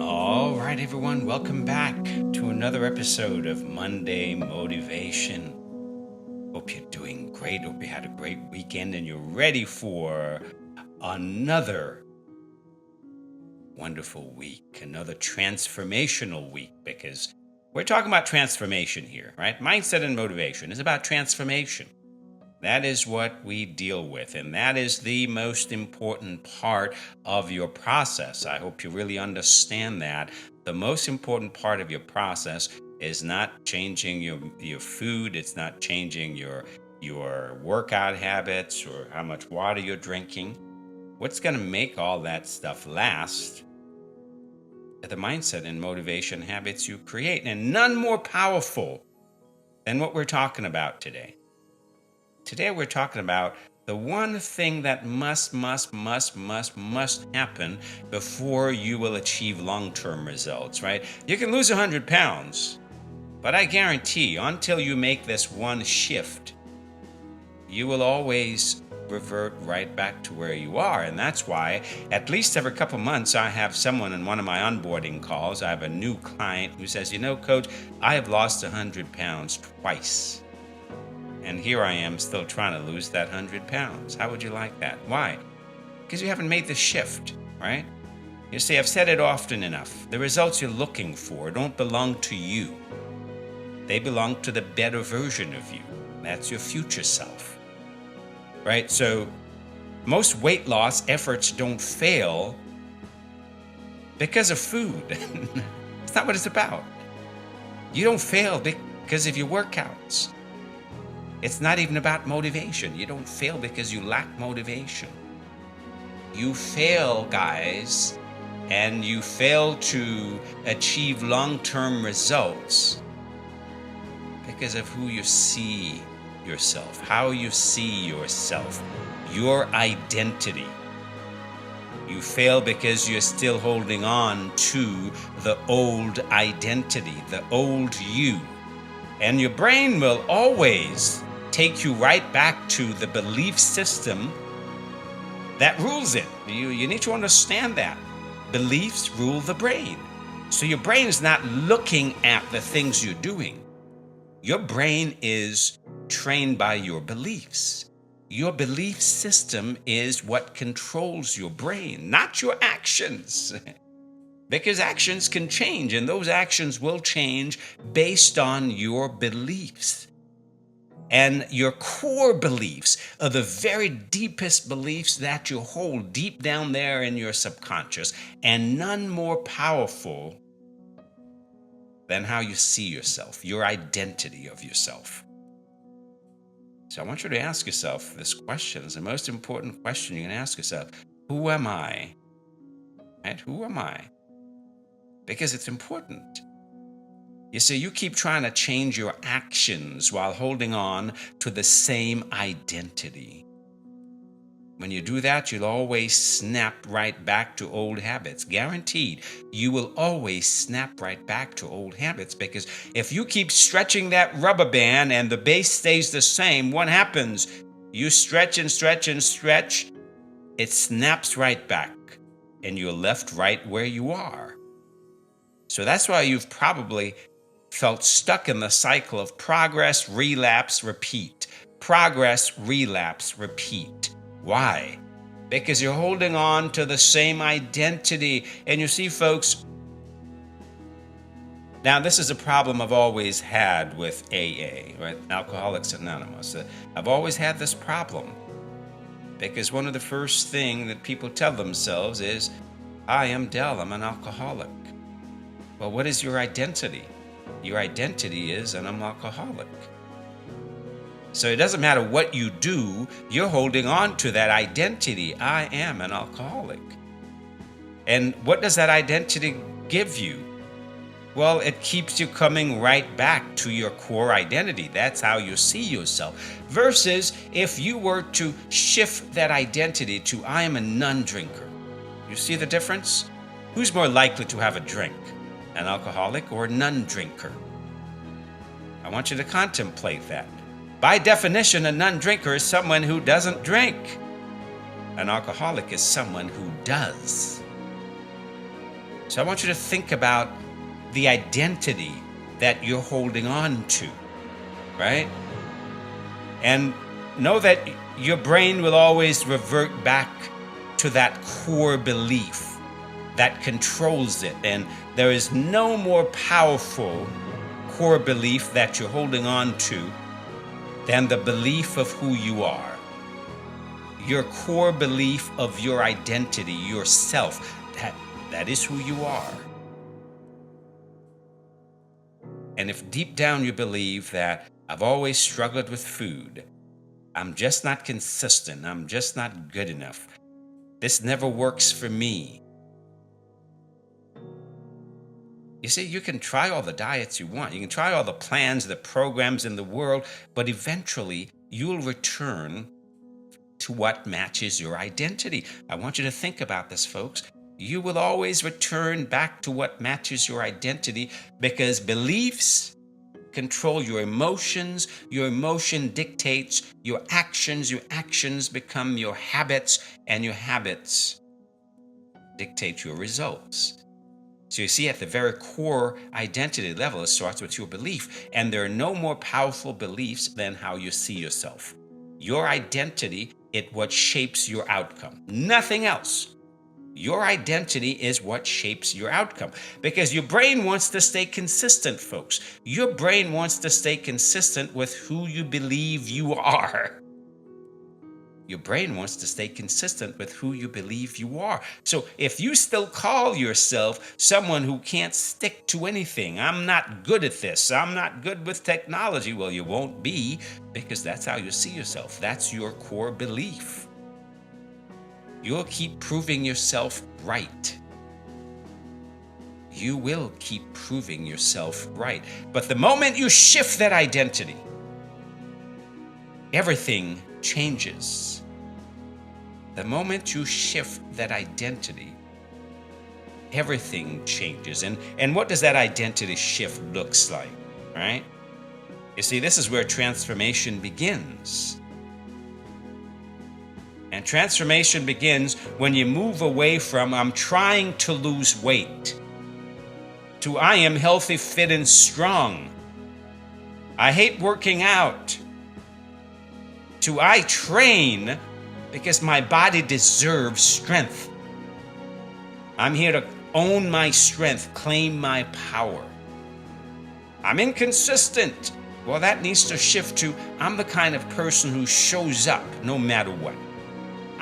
All right, everyone, welcome back to another episode of Monday Motivation. Hope you're doing great. Hope you had a great weekend and you're ready for another wonderful week, another transformational week, because we're talking about transformation here, right? Mindset and motivation is about transformation. That is what we deal with, and that is the most important part of your process. I hope you really understand that. The most important part of your process is not changing your food, it's not changing your workout habits or how much water you're drinking. What's going to make all that stuff last are the mindset and motivation habits you create, and none more powerful than what we're talking about today. Today we're talking about the one thing that must happen before you will achieve long-term results, right? You can lose 100 pounds, but I guarantee until you make this one shift, you will always revert right back to where you are. And that's why at least every couple months I have someone in one of my onboarding calls. I have a new client who says, Coach, I have lost 100 pounds twice. And here I am still trying to lose that 100 pounds. How would you like that? Why? Because you haven't made the shift, right? You see, I've said it often enough. The results you're looking for don't belong to you. They belong to the better version of you. That's your future self, right? So most weight loss efforts don't fail because of food. It's not what it's about. You don't fail because of your workouts. It's not even about motivation. You don't fail because you lack motivation. You fail, guys, and you fail to achieve long-term results because of who you see yourself, how you see yourself, your identity. You fail because you're still holding on to the old identity, the old you. And your brain will always take you right back to the belief system that rules it. You need to understand that. Beliefs rule the brain. So your brain is not looking at the things you're doing. Your brain is trained by your beliefs. Your belief system is what controls your brain, not your actions. Because actions can change, and those actions will change based on your beliefs. And your core beliefs are the very deepest beliefs that you hold deep down there in your subconscious, and none more powerful than how you see yourself, your identity of yourself. So I want you to ask yourself this question. It's the most important question you can ask yourself. Who am I? Right? Who am I? Because it's important. You see, you keep trying to change your actions while holding on to the same identity. When you do that, you'll always snap right back to old habits. Guaranteed, you will always snap right back to old habits, because if you keep stretching that rubber band and the base stays the same, what happens? You stretch and stretch and stretch, it snaps right back, and you're left right where you are. So that's why you've probably felt stuck in the cycle of progress, relapse, repeat. Progress, relapse, repeat. Why? Because you're holding on to the same identity. And you see, folks, now this is a problem I've always had with AA, right? Alcoholics Anonymous. I've always had this problem. Because one of the first things that people tell themselves is, I am Del, I'm an alcoholic. Well, what is your identity? Your identity is an alcoholic. So it doesn't matter what you do, you're holding on to that identity. I am an alcoholic. And what does that identity give you? Well, it keeps you coming right back to your core identity. That's how you see yourself. Versus if you were to shift that identity to I am a non-drinker. You see the difference? Who's more likely to have a drink? An alcoholic or a non-drinker? I want you to contemplate that. By definition, a non-drinker is someone who doesn't drink. An alcoholic is someone who does. So I want you to think about the identity that you're holding on to, right? And know that your brain will always revert back to that core belief that controls it. And there is no more powerful core belief that you're holding on to than the belief of who you are. Your core belief of your identity, yourself, that is who you are. And if deep down you believe that I've always struggled with food, I'm just not consistent, I'm just not good enough, this never works for me. You see, you can try all the diets you want, you can try all the plans, the programs in the world, but eventually you'll return to what matches your identity. I want you to think about this, folks. You will always return back to what matches your identity, because beliefs control your emotions. Your emotion dictates your actions become your habits, and your habits dictate your results. So you see, at the very core identity level, it starts with your belief, and there are no more powerful beliefs than how you see yourself. Your identity is what shapes your outcome, nothing else. Your identity is what shapes your outcome, because your brain wants to stay consistent, folks. Your brain wants to stay consistent with who you believe you are. Your brain wants to stay consistent with who you believe you are. So if you still call yourself someone who can't stick to anything, I'm not good at this, I'm not good with technology, well, you won't be, because that's how you see yourself. That's your core belief. You'll keep proving yourself right. You will keep proving yourself right. But the moment you shift that identity, everything changes. The moment you shift that identity, everything changes. And what does that identity shift looks like, right? You see, this is where transformation begins. And transformation begins when you move away from I'm trying to lose weight to I am healthy, fit, and strong. I hate working out to I train because my body deserves strength. I'm here to own my strength, claim my power. I'm inconsistent. Well, that needs to shift to I'm the kind of person who shows up no matter what.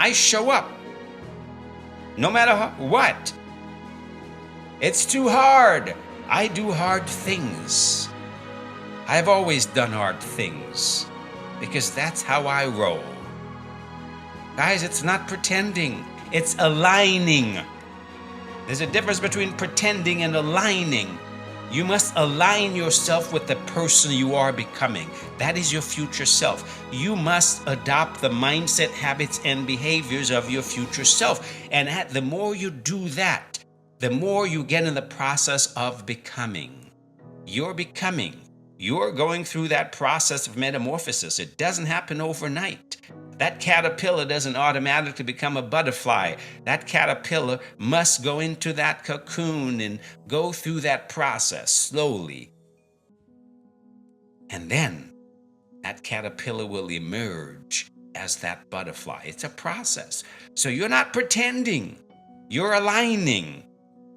I show up no matter what. It's too hard. I do hard things. I've always done hard things because that's how I roll. Guys, it's not pretending, it's aligning. There's a difference between pretending and aligning. You must align yourself with the person you are becoming. That is your future self. You must adopt the mindset, habits, and behaviors of your future self. And the more you do that, the more you get in the process of becoming. You're becoming. You're going through that process of metamorphosis. It doesn't happen overnight. That caterpillar doesn't automatically become a butterfly. That caterpillar must go into that cocoon and go through that process slowly. And then that caterpillar will emerge as that butterfly. It's a process. So you're not pretending. You're aligning.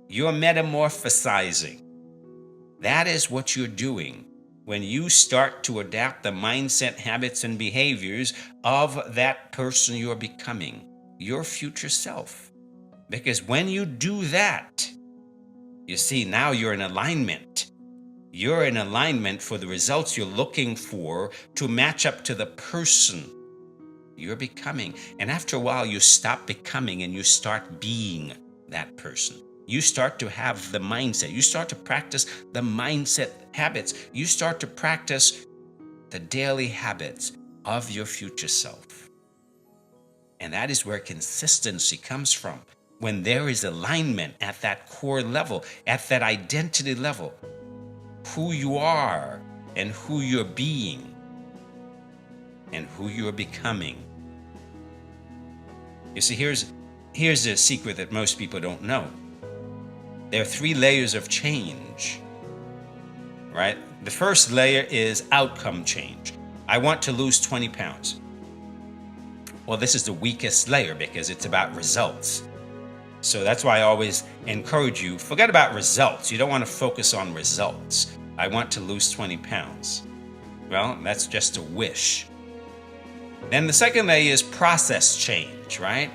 You're metamorphosizing. That is what you're doing when you start to adapt the mindset, habits, and behaviors of that person you're becoming, your future self. Because when you do that, you see, now you're in alignment. You're in alignment for the results you're looking for to match up to the person you're becoming. And after a while, you stop becoming and you start being that person. You start to have the mindset. You start to practice the mindset habits. You start to practice the daily habits of your future self. And that is where consistency comes from. When there is alignment at that core level, at that identity level, who you are and who you're being and who you're becoming. You see, here's a secret that most people don't know. There are 3 layers of change, right? The first layer is outcome change. I want to lose 20 pounds. Well, this is the weakest layer because it's about results. So that's why I always encourage you, forget about results. You don't want to focus on results. I want to lose 20 pounds. Well, that's just a wish. Then the second layer is process change, right?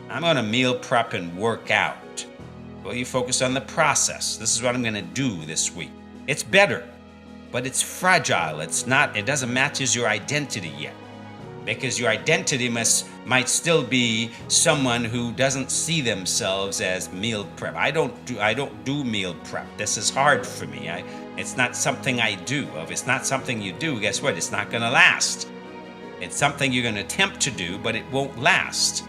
I'm going to meal prep and work out. Well, you focus on the process. This is what I'm going to do this week. It's better, but it's fragile. It doesn't match your identity yet. Because your identity might still be someone who doesn't see themselves as meal prep. I don't do meal prep. This is hard for me. It's not something I do. If it's not something you do, guess what? It's not going to last. It's something you're going to attempt to do, but it won't last.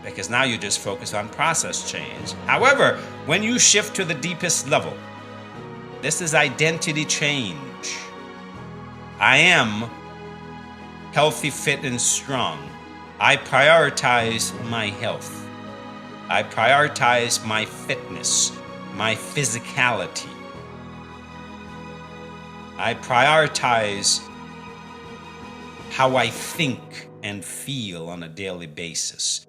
Because now you just focus on process change. However, when you shift to the deepest level, this is identity change. I am healthy, fit, and strong. I prioritize my health. I prioritize my fitness, my physicality. I prioritize how I think and feel on a daily basis.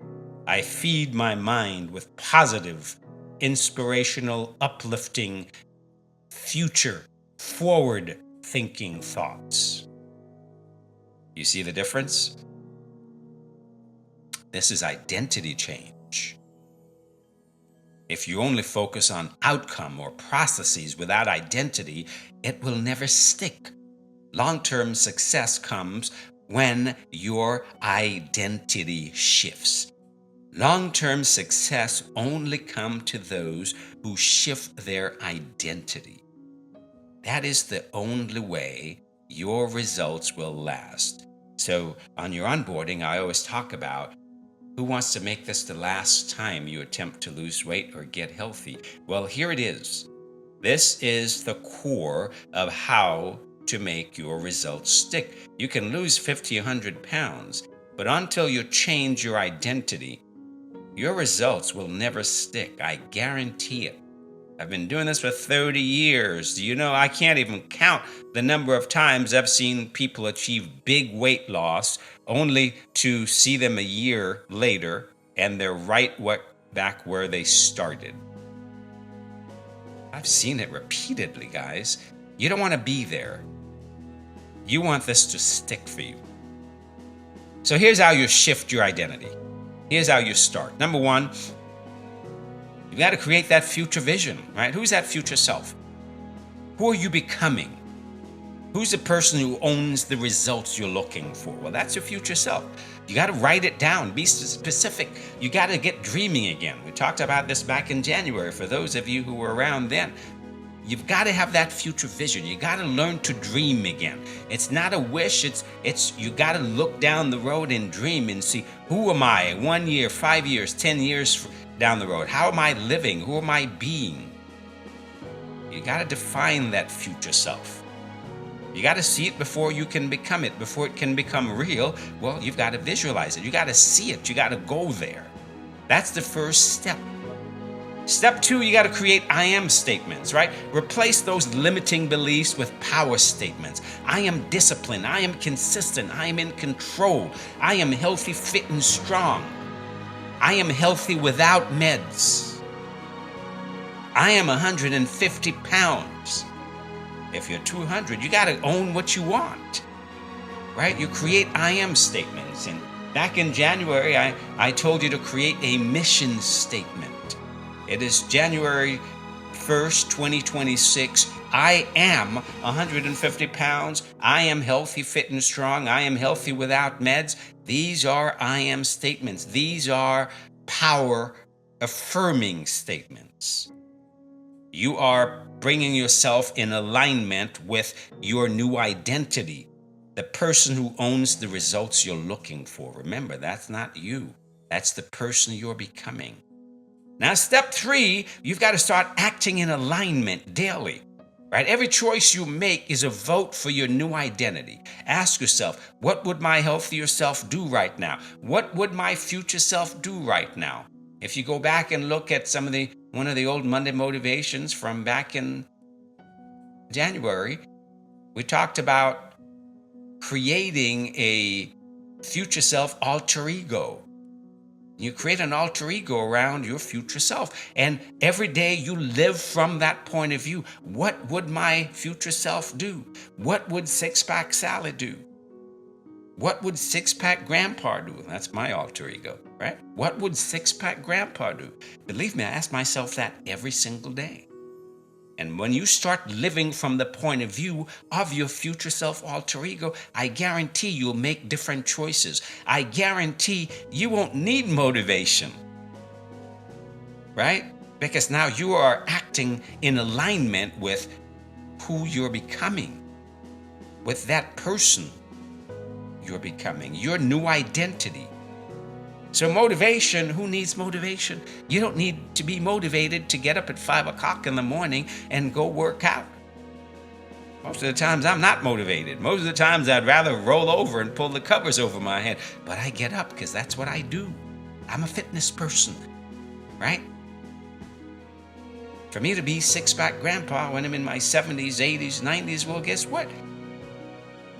I feed my mind with positive, inspirational, uplifting, future, forward-thinking thoughts. You see the difference? This is identity change. If you only focus on outcome or processes without identity, it will never stick. Long-term success comes when your identity shifts. Long-term success only comes to those who shift their identity. That is the only way your results will last. So on your onboarding, I always talk about who wants to make this the last time you attempt to lose weight or get healthy. Well, here it is. This is the core of how to make your results stick. You can lose 50, 100 pounds, but until you change your identity, your results will never stick. I guarantee it. I've been doing this for 30 years. You know, I can't even count the number of times I've seen people achieve big weight loss only to see them a year later and they're back where they started. I've seen it repeatedly, guys. You don't want to be there. You want this to stick for you. So here's how you shift your identity. Here's how you start. Number one, you got to create that future vision, right? Who's that future self? Who are you becoming? Who's the person who owns the results you're looking for? Well, that's your future self. You got to write it down. Be specific. You got to get dreaming again. We talked about this back in January. For those of you who were around then, you've got to have that future vision. You got to learn to dream again. It's not a wish. It's you got to look down the road and dream and see, who am I 1 year, 5 years, 10 years down the road? How am I living? Who am I being? You got to define that future self. You got to see it before you can become it. Before it can become real, well, you've got to visualize it. You got to see it. You got to go there. That's the first step. Step 2, you got to create I am statements, right? Replace those limiting beliefs with power statements. I am disciplined. I am consistent. I am in control. I am healthy, fit, and strong. I am healthy without meds. I am 150 pounds. If you're 200, you got to own what you want, right? You create I am statements. And back in January, I told you to create a mission statement. It is January 1st, 2026. I am 150 pounds. I am healthy, fit, and strong. I am healthy without meds. These are I am statements. These are power affirming statements. You are bringing yourself in alignment with your new identity, the person who owns the results you're looking for. Remember, that's not you. That's the person you're becoming. Now, step 3, you've got to start acting in alignment daily, right? Every choice you make is a vote for your new identity. Ask yourself, what would my healthier self do right now? What would my future self do right now? If you go back and look at some of the one of the old Monday motivations from back in January, we talked about creating a future self alter ego. You create an alter ego around your future self. And every day you live from that point of view. What would my future self do? What would six-pack Sally do? What would six-pack Grandpa do? That's my alter ego, right? What would six-pack Grandpa do? Believe me, I ask myself that every single day. And when you start living from the point of view of your future self alter ego, I guarantee you'll make different choices. I guarantee you won't need motivation, right? Because now you are acting in alignment with who you're becoming, with that person you're becoming, your new identity. So motivation, who needs motivation? You don't need to be motivated to get up at 5 o'clock in the morning and go work out. Most of the times I'm not motivated. Most of the times I'd rather roll over and pull the covers over my head. But I get up because that's what I do. I'm a fitness person, right? For me to be six-pack Grandpa when I'm in my 70s, 80s, 90s, well, guess what?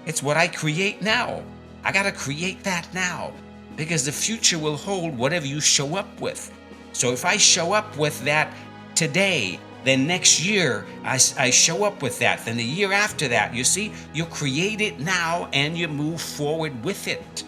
It's what I create now. I got to create that now. Because the future will hold whatever you show up with. So if I show up with that today, then next year I show up with that. Then the year after that, you see, you create it now and you move forward with it.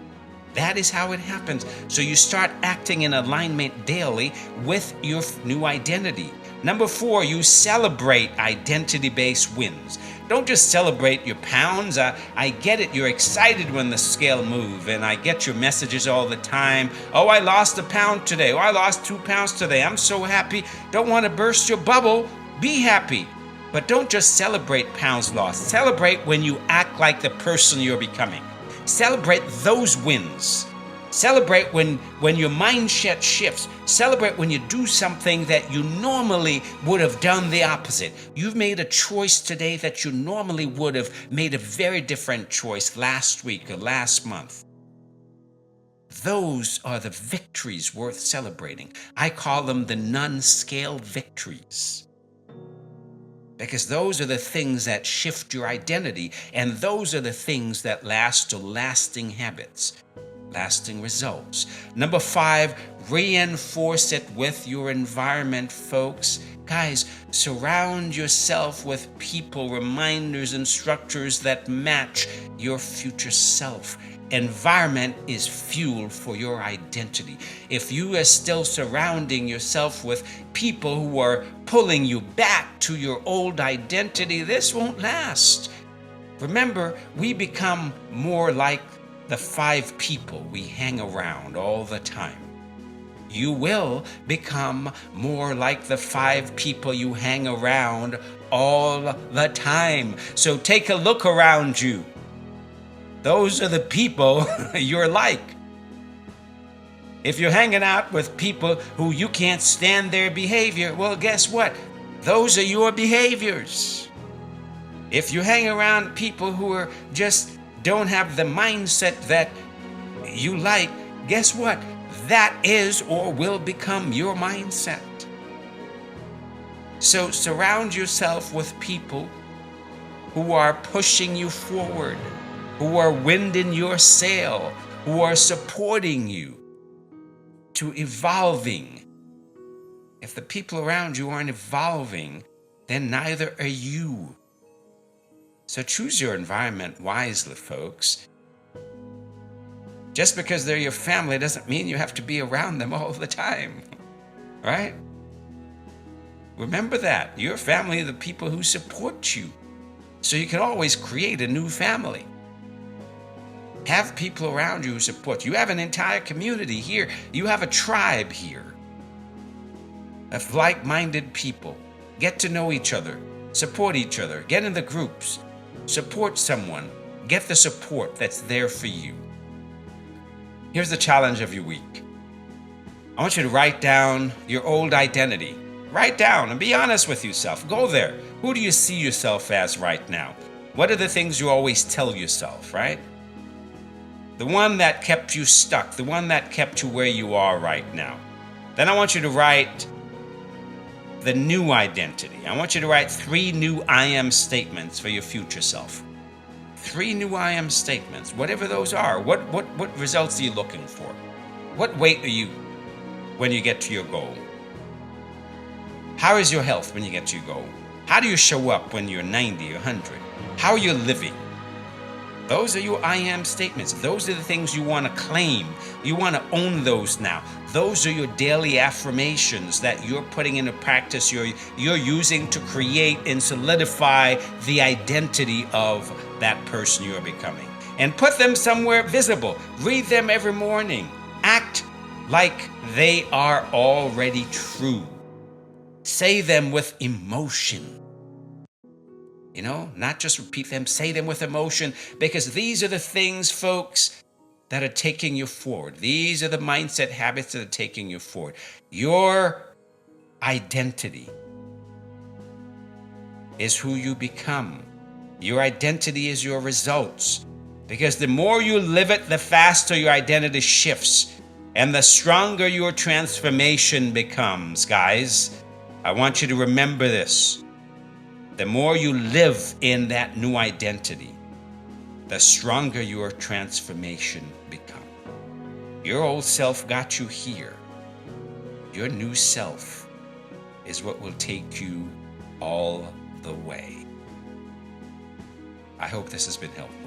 That is how it happens. So you start acting in alignment daily with your new identity. Number 4, you celebrate identity-based wins. Don't just celebrate your pounds. I get it. You're excited when the scale moves, and I get your messages all the time. Oh, I lost a pound today. Oh, I lost 2 pounds today. I'm so happy. Don't want to burst your bubble. Be happy. But don't just celebrate pounds lost. Celebrate when you act like the person you're becoming. Celebrate those wins. Celebrate when your mindset shifts. Celebrate when you do something that you normally would have done the opposite. You've made a choice today that you normally would have made a very different choice last week or last month. Those are the victories worth celebrating. I call them the non-scale victories. Because those are the things that shift your identity, and those are the things that last to lasting habits. Lasting results. Number 5, reinforce it with your environment, folks. Guys, surround yourself with people, reminders, and structures that match your future self. Environment is fuel for your identity. If you are still surrounding yourself with people who are pulling you back to your old identity, this won't last. Remember, we become more like the 5 people we hang around all the time. You will become more like the 5 people you hang around all the time. So take a look around you. Those are the people you're like. If you're hanging out with people who you can't stand their behavior, well, guess what? Those are your behaviors. If you hang around people who are just don't have the mindset that you like, guess what? That is or will become your mindset. So surround yourself with people who are pushing you forward, who are winding your sail, who are supporting you to evolving. If the people around you aren't evolving, then neither are you. So choose your environment wisely, folks. Just because they're your family doesn't mean you have to be around them all the time, right? Remember that. Your family are the people who support you. So you can always create a new family. Have people around you who support you. You have an entire community here. You have a tribe here of like-minded people. Get to know each other. Support each other. Get in the groups. Support someone. Get the support that's there for you. Here's the challenge of your week. I want you to write down your old identity. Write down and be honest with yourself. Go there. Who do you see yourself as right now? What are the things you always tell yourself, right? The one that kept you stuck, the one that kept you where you are right now. Then I want you to write the new identity. I want you to write 3 new I am statements for your future self. 3 new I am statements, whatever those are. What results are you looking for? What weight are you when you get to your goal? How is your health when you get to your goal? How do you show up when you're 90 or 100? How are you living? Those are your I am statements. Those are the things you want to claim. You want to own those now. Those are your daily affirmations that you're putting into practice, you're using to create and solidify the identity of that person you're becoming. And put them somewhere visible. Read them every morning. Act like they are already true. Say them with emotion. Not just repeat them, say them with emotion, because these are the things, folks, that are taking you forward. These are the mindset habits that are taking you forward. Your identity is who you become. Your identity is your results, because the more you live it, the faster your identity shifts and the stronger your transformation becomes, guys. I want you to remember this. The more you live in that new identity, the stronger your transformation becomes. Your old self got you here. Your new self is what will take you all the way. I hope this has been helpful.